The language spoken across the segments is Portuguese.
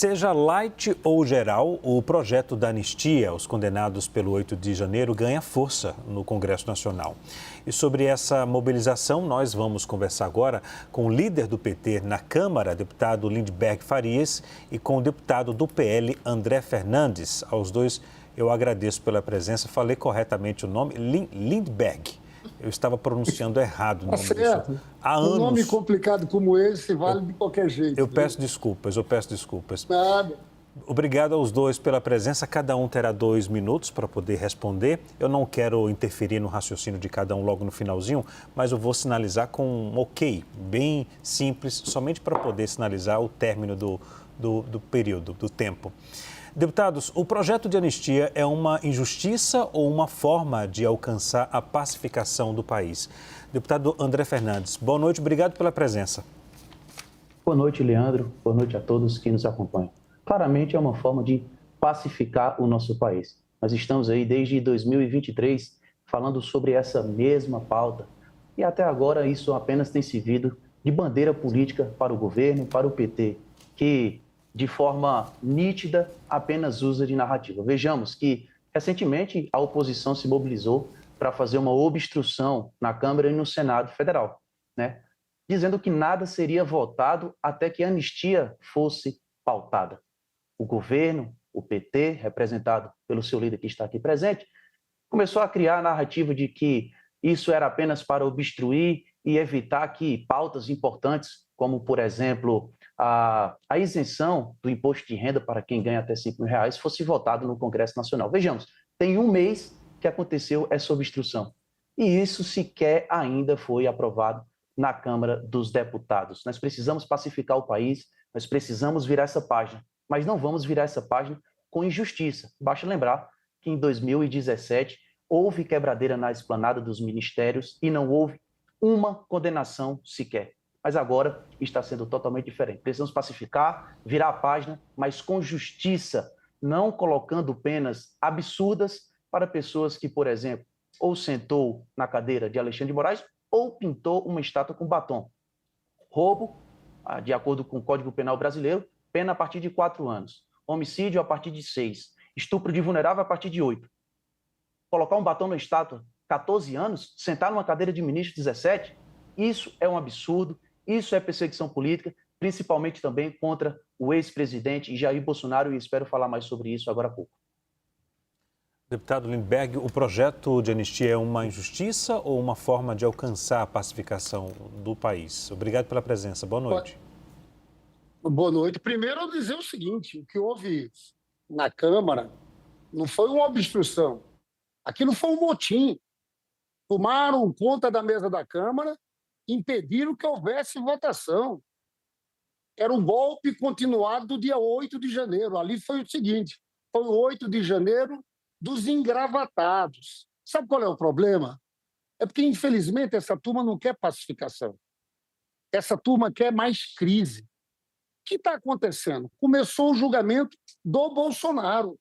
Seja light ou geral, o projeto da anistia aos condenados pelo 8 de janeiro ganha força no Congresso Nacional. E sobre essa mobilização, nós vamos conversar agora com o líder do PT na Câmara, deputado Lindbergh Farias, e com o deputado do PL, André Fernandes. Aos dois, eu agradeço pela presença. Falei corretamente o nome, Lindbergh. Eu estava pronunciando errado o nome do senhor. Há anos. Um nome complicado como esse vale de qualquer jeito. Eu peço desculpas. Nada. Obrigado aos dois pela presença. Cada um terá 2 minutos para poder responder. Eu não quero interferir no raciocínio de cada um logo no finalzinho, mas eu vou sinalizar com um ok, bem simples, somente para poder sinalizar o término do período, do tempo. Deputados, o projeto de anistia é uma injustiça ou uma forma de alcançar a pacificação do país? Deputado André Fernandes, boa noite, obrigado pela presença. Boa noite, Leandro. Boa noite a todos que nos acompanham. Claramente é uma forma de pacificar o nosso país. Nós estamos aí desde 2023 falando sobre essa mesma pauta e até agora isso apenas tem servido de bandeira política para o governo, para o PT, que de forma nítida apenas usa de narrativa. Vejamos que recentemente a oposição se mobilizou para fazer uma obstrução na Câmara e no Senado Federal, né? Dizendo que nada seria votado até que a anistia fosse pautada. O governo, o PT, representado pelo seu líder que está aqui presente, começou a criar a narrativa de que isso era apenas para obstruir e evitar que pautas importantes, como, por exemplo, a isenção do imposto de renda para quem ganha até R$5.000, fosse votado no Congresso Nacional. Vejamos, tem um mês que aconteceu essa obstrução. E isso sequer ainda foi aprovado na Câmara dos Deputados. Nós precisamos pacificar o país, nós precisamos virar essa página, mas não vamos virar essa página com injustiça. Basta lembrar que em 2017 houve quebradeira na esplanada dos ministérios e não houve uma condenação sequer. Mas agora está sendo totalmente diferente. Precisamos pacificar, virar a página, mas com justiça, não colocando penas absurdas para pessoas que, por exemplo, ou sentou na cadeira de Alexandre de Moraes ou pintou uma estátua com batom. Roubo, de acordo com o Código Penal brasileiro, pena a partir de 4 anos. Homicídio a partir de 6. Estupro de vulnerável a partir de 8. Colocar um batom na estátua, 14 anos, sentar numa cadeira de ministro, 17, isso é um absurdo, isso é perseguição política, principalmente também contra o ex-presidente Jair Bolsonaro, e espero falar mais sobre isso agora há pouco. Deputado Lindbergh, o projeto de anistia é uma injustiça ou uma forma de alcançar a pacificação do país? Obrigado pela presença. Boa noite. Boa noite. Primeiro, eu dizer o seguinte, o que houve na Câmara não foi uma obstrução. Aquilo foi um motim. Tomaram conta da mesa da Câmara, impediram que houvesse votação. Era um golpe continuado do dia 8 de janeiro. Ali foi o seguinte, foi o 8 de janeiro dos engravatados. Sabe qual é o problema? É porque, infelizmente, essa turma não quer pacificação. Essa turma quer mais crise. O que está acontecendo? Começou o julgamento do Bolsonaro.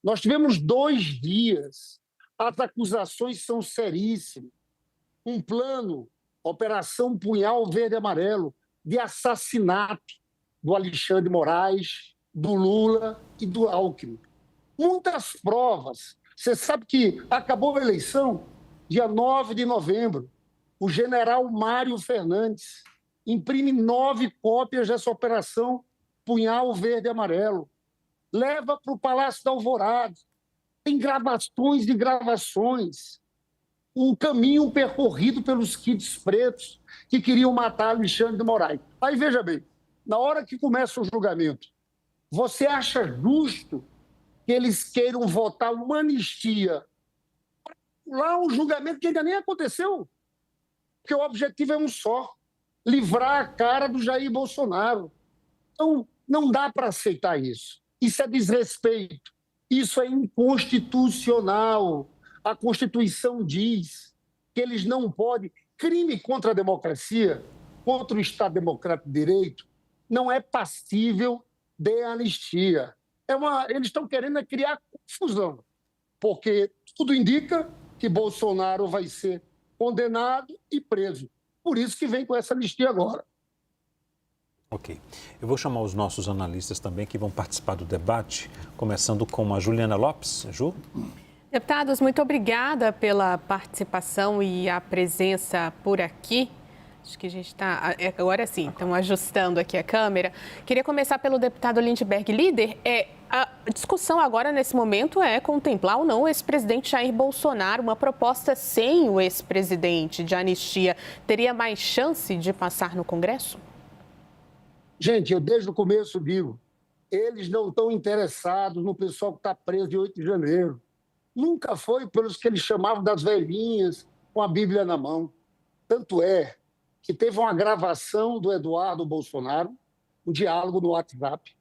Nós tivemos 2 dias. As acusações são seríssimas. Um plano, Operação Punhal Verde e Amarelo, de assassinato do Alexandre de Moraes, do Lula e do Alckmin. Muitas provas. Você sabe que acabou a eleição dia 9 de novembro. O general Mário Fernandes imprime 9 cópias dessa Operação Punhal Verde e Amarelo. Leva para o Palácio da Alvorada. Tem gravações de gravações. Um caminho percorrido pelos kits pretos que queriam matar Alexandre de Moraes. Aí, veja bem, na hora que começa o julgamento, você acha justo que eles queiram votar uma anistia lá um julgamento que ainda nem aconteceu? Porque o objetivo é um só, livrar a cara do Jair Bolsonaro. Então, não dá para aceitar isso. Isso é desrespeito. Isso é inconstitucional. A Constituição diz que eles não podem... Crime contra a democracia, contra o Estado Democrático de Direito, não é passível de anistia. Eles estão querendo criar confusão, porque tudo indica que Bolsonaro vai ser condenado e preso. Por isso que vem com essa anistia agora. Ok. Eu vou chamar os nossos analistas também que vão participar do debate, começando com a Juliana Lopes. Ju? Deputados, muito obrigada pela participação e a presença por aqui. Acho que a gente está, agora sim, estamos ajustando aqui a câmera. Queria começar pelo deputado Lindbergh. Líder, a discussão agora, nesse momento, é contemplar ou não o ex-presidente Jair Bolsonaro. Uma proposta sem o ex-presidente de anistia teria mais chance de passar no Congresso? Gente, eu desde o começo digo, eles não estão interessados no pessoal que está preso de 8 de janeiro. Nunca foi pelos que eles chamavam das velhinhas com a Bíblia na mão. Tanto é que teve uma gravação do Eduardo Bolsonaro, um diálogo no WhatsApp,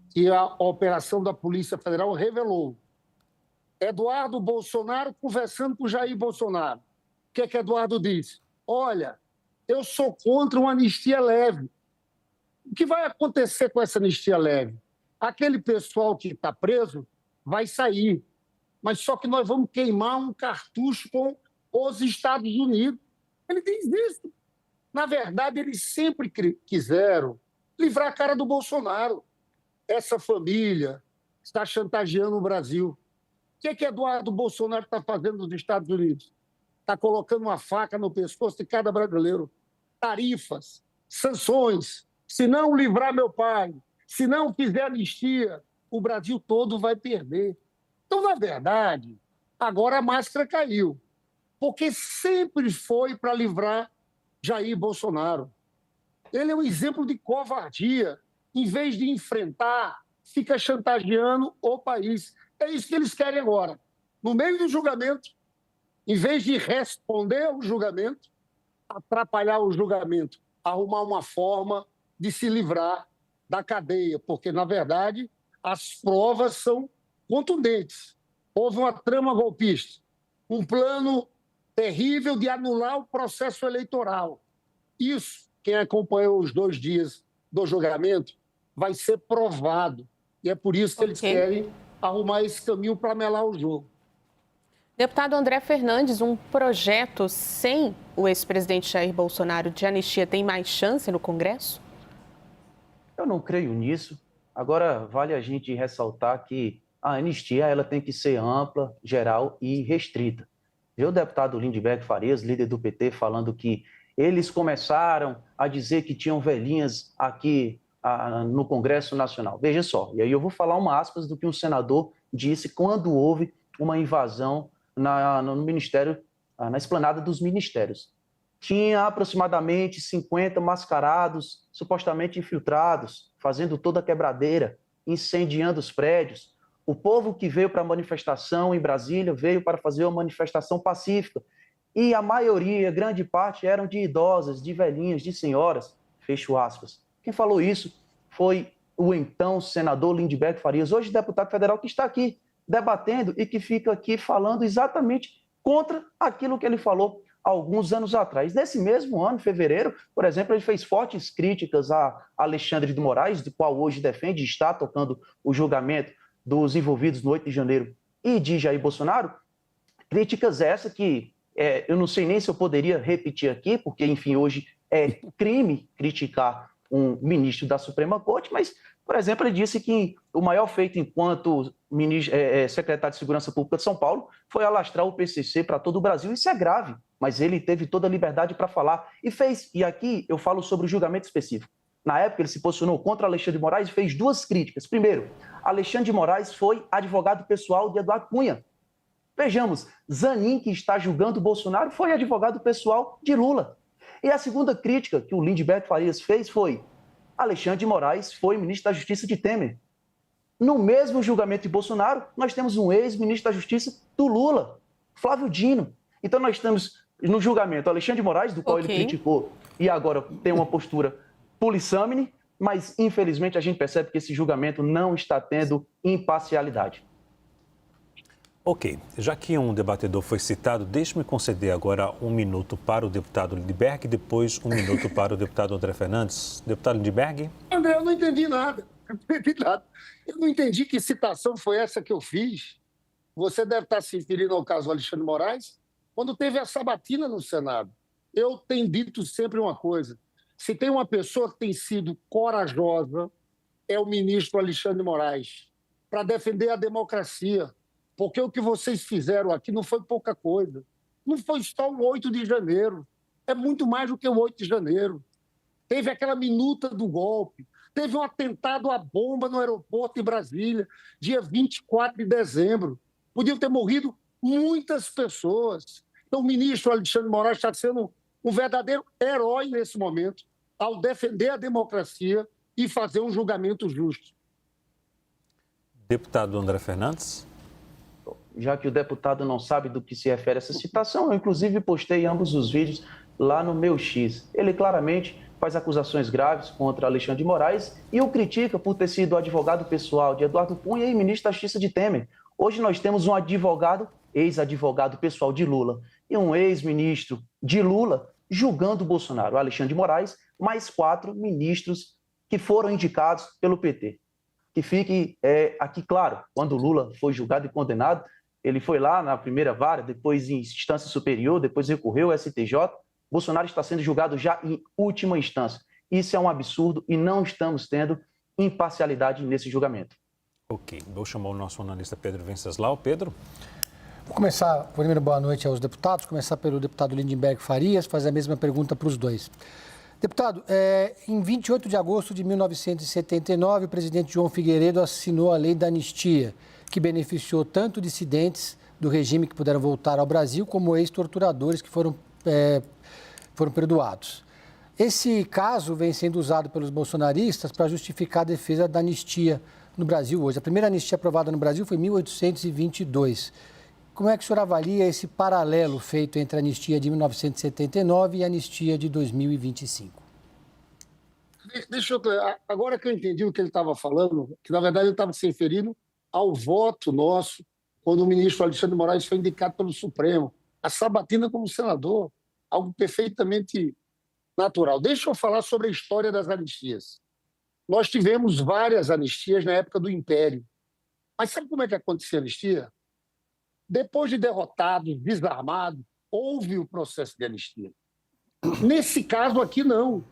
que a operação da Polícia Federal revelou. Eduardo Bolsonaro conversando com Jair Bolsonaro. O que Eduardo disse? Olha, eu sou contra uma anistia leve. O que vai acontecer com essa anistia leve? Aquele pessoal que está preso vai sair, mas só que nós vamos queimar um cartucho com os Estados Unidos. Ele diz isso. Na verdade, eles sempre quiseram livrar a cara do Bolsonaro. Essa família está chantageando o Brasil. O que Eduardo Bolsonaro está fazendo nos Estados Unidos? Está colocando uma faca no pescoço de cada brasileiro. Tarifas, sanções. Se não livrar meu pai, se não fizer anistia, o Brasil todo vai perder. Então, na verdade, agora a máscara caiu, porque sempre foi para livrar Jair Bolsonaro. Ele é um exemplo de covardia. Em vez de enfrentar, fica chantageando o país. É isso que eles querem agora. No meio do julgamento, em vez de responder ao julgamento, atrapalhar o julgamento, arrumar uma forma de se livrar da cadeia, porque, na verdade, as provas são contundentes. Houve uma trama golpista, um plano terrível de anular o processo eleitoral. Isso, quem acompanhou os 2 dias do julgamento, vai ser provado. E é por isso que eles querem arrumar esse caminho para melar o jogo. Deputado André Fernandes, um projeto sem o ex-presidente Jair Bolsonaro de anistia tem mais chance no Congresso? Eu não creio nisso. Agora, vale a gente ressaltar que a anistia ela tem que ser ampla, geral e restrita. Viu o deputado Lindbergh Farias, líder do PT, falando que eles começaram a dizer que tinham velhinhas aqui no Congresso Nacional. Veja só, e aí eu vou falar uma aspas do que um senador disse quando houve uma invasão no Ministério, na esplanada dos ministérios. Tinha aproximadamente 50 mascarados, supostamente infiltrados, fazendo toda a quebradeira, incendiando os prédios. O povo que veio para a manifestação em Brasília veio para fazer uma manifestação pacífica. E a maioria, grande parte, eram de idosas, de velhinhas, de senhoras. Fecho aspas. Quem falou isso foi o então senador Lindbergh Farias, hoje deputado federal, que está aqui debatendo e que fica aqui falando exatamente contra aquilo que ele falou alguns anos atrás. Nesse mesmo ano, fevereiro, por exemplo, ele fez fortes críticas a Alexandre de Moraes, do qual hoje defende e está tocando o julgamento dos envolvidos no 8 de janeiro e de Jair Bolsonaro. Críticas essas que eu não sei nem se eu poderia repetir aqui, porque, enfim, hoje é crime criticar um ministro da Suprema Corte, mas, por exemplo, ele disse que o maior feito enquanto secretário de Segurança Pública de São Paulo foi alastrar o PCC para todo o Brasil. Isso é grave, mas ele teve toda a liberdade para falar e fez. E aqui eu falo sobre o julgamento específico. Na época, ele se posicionou contra Alexandre de Moraes e fez 2 críticas. Primeiro, Alexandre de Moraes foi advogado pessoal de Eduardo Cunha. Vejamos, Zanin, que está julgando Bolsonaro, foi advogado pessoal de Lula. E a segunda crítica que o Lindbergh Farias fez foi: Alexandre de Moraes foi ministro da Justiça de Temer. No mesmo julgamento de Bolsonaro, nós temos um ex-ministro da Justiça do Lula, Flávio Dino. Então nós estamos no julgamento Alexandre de Moraes, do qual ele criticou, e agora tem uma postura polissâmine, mas infelizmente a gente percebe que esse julgamento não está tendo imparcialidade. Ok, já que um debatedor foi citado, deixe-me conceder agora 1 minuto para o deputado Lindbergh e depois 1 minuto para o deputado André Fernandes. Deputado Lindbergh? André, eu não entendi nada. Eu não entendi que citação foi essa que eu fiz. Você deve estar se referindo ao caso Alexandre de Moraes, quando teve a sabatina no Senado. Eu tenho dito sempre uma coisa: Se tem uma pessoa que tem sido corajosa, é o ministro Alexandre de Moraes, para defender a democracia. Porque o que vocês fizeram aqui não foi pouca coisa. Não foi só o 8 de janeiro. É muito mais do que o 8 de janeiro. Teve aquela minuta do golpe. Teve um atentado à bomba no aeroporto de Brasília, dia 24 de dezembro. Podiam ter morrido muitas pessoas. Então, o ministro Alexandre de Moraes está sendo um verdadeiro herói nesse momento, ao defender a democracia e fazer um julgamento justo. Deputado André Fernandes. Já que o deputado não sabe do que se refere essa citação, eu inclusive postei ambos os vídeos lá no meu X. Ele claramente faz acusações graves contra Alexandre de Moraes e o critica por ter sido advogado pessoal de Eduardo Cunha e ministro da Justiça de Temer. Hoje nós temos um advogado, ex-advogado pessoal de Lula, e um ex-ministro de Lula julgando o Bolsonaro, o Alexandre de Moraes, mais 4 ministros que foram indicados pelo PT. Que fique aqui claro, quando Lula foi julgado e condenado, ele foi lá na primeira vara, depois em instância superior, depois recorreu ao STJ. Bolsonaro está sendo julgado já em última instância. Isso é um absurdo e não estamos tendo imparcialidade nesse julgamento. Ok, vou chamar o nosso analista Pedro Venceslau. Pedro? Vou começar, primeiro, boa noite aos deputados, começar pelo deputado Lindenberg Farias, fazer a mesma pergunta para os dois. Deputado, em 28 de agosto de 1979, o presidente João Figueiredo assinou a lei da anistia, que beneficiou tanto dissidentes do regime que puderam voltar ao Brasil, como ex-torturadores que foram perdoados. Esse caso vem sendo usado pelos bolsonaristas para justificar a defesa da anistia no Brasil hoje. A primeira anistia aprovada no Brasil foi em 1822. Como é que o senhor avalia esse paralelo feito entre a anistia de 1979 e a anistia de 2025? Deixa eu... Agora que eu entendi o que ele estava falando, que na verdade ele estava se referindo ao voto nosso quando o ministro Alexandre de Moraes foi indicado pelo Supremo, a sabatina como senador, algo perfeitamente natural. Deixa eu falar sobre a história das anistias. Nós tivemos várias anistias na época do Império. Mas sabe como é que acontecia a anistia? Depois de derrotados, desarmados, houve o processo de anistia. Nesse caso aqui, não.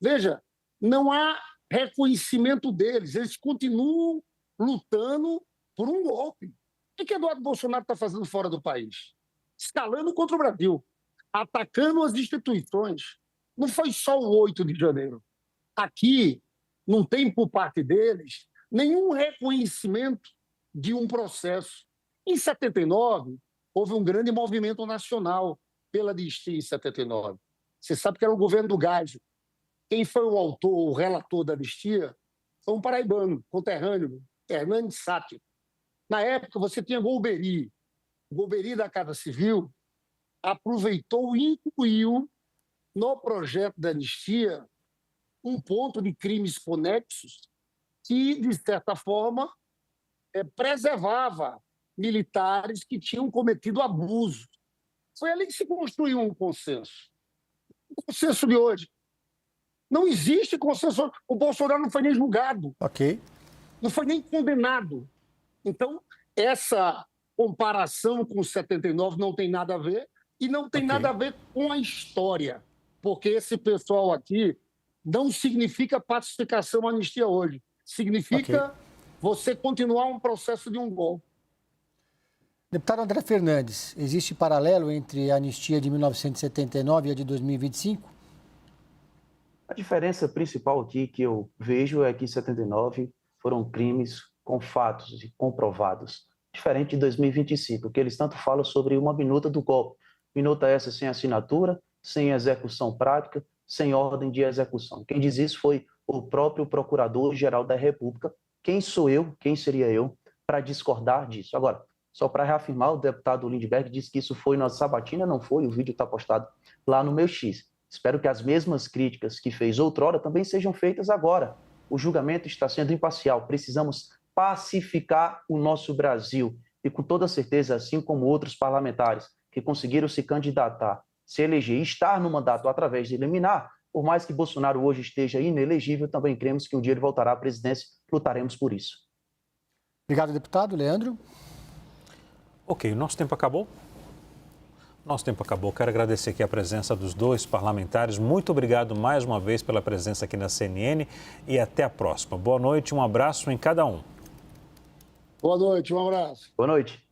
Veja, não há reconhecimento deles. Eles continuam lutando por um golpe. O que Eduardo Bolsonaro está fazendo fora do país? Escalando contra o Brasil, atacando as instituições. Não foi só o 8 de janeiro. Aqui não tem, por parte deles, nenhum reconhecimento de um processo. Em 79, houve um grande movimento nacional pela anistia em 79. Você sabe que era o governo do Gádio. Quem foi o autor, o relator da anistia, foi um paraibano, conterrâneo, Hernandes Sátiro. Na época, você tinha Golbery. O Golbery da Casa Civil aproveitou e incluiu no projeto da anistia um ponto de crimes conexos que, de certa forma, preservava militares que tinham cometido abuso. Foi ali que se construiu um consenso. O consenso de hoje. Não existe consenso. O Bolsonaro não foi nem julgado. Ok. Não foi nem condenado. Então, essa comparação com 79 não tem nada a ver e não tem nada a ver com a história. Porque esse pessoal aqui não significa pacificação, anistia hoje. Significa você continuar um processo de um golpe. Deputado André Fernandes, existe paralelo entre a anistia de 1979 e a de 2025? A diferença principal aqui que eu vejo é que em 79 foram crimes com fatos e comprovados, diferente de 2025, que eles tanto falam sobre uma minuta do golpe. Minuta essa sem assinatura, sem execução prática, sem ordem de execução. Quem diz isso foi o próprio Procurador-Geral da República. Quem sou eu, quem seria eu, para discordar disso? Agora, só para reafirmar, o deputado Lindenberg disse que isso foi na sabatina, não foi, o vídeo está postado lá no meu X. Espero que as mesmas críticas que fez outrora também sejam feitas agora. O julgamento está sendo imparcial, precisamos pacificar o nosso Brasil. E com toda certeza, assim como outros parlamentares que conseguiram se candidatar, se eleger e estar no mandato através de liminar, por mais que Bolsonaro hoje esteja inelegível, também cremos que um dia ele voltará à presidência, lutaremos por isso. Obrigado, deputado. Leandro? Ok, o nosso tempo acabou. Nosso tempo acabou. Quero agradecer aqui a presença dos dois parlamentares. Muito obrigado mais uma vez pela presença aqui na CNN e até a próxima. Boa noite, um abraço em cada um. Boa noite, um abraço. Boa noite.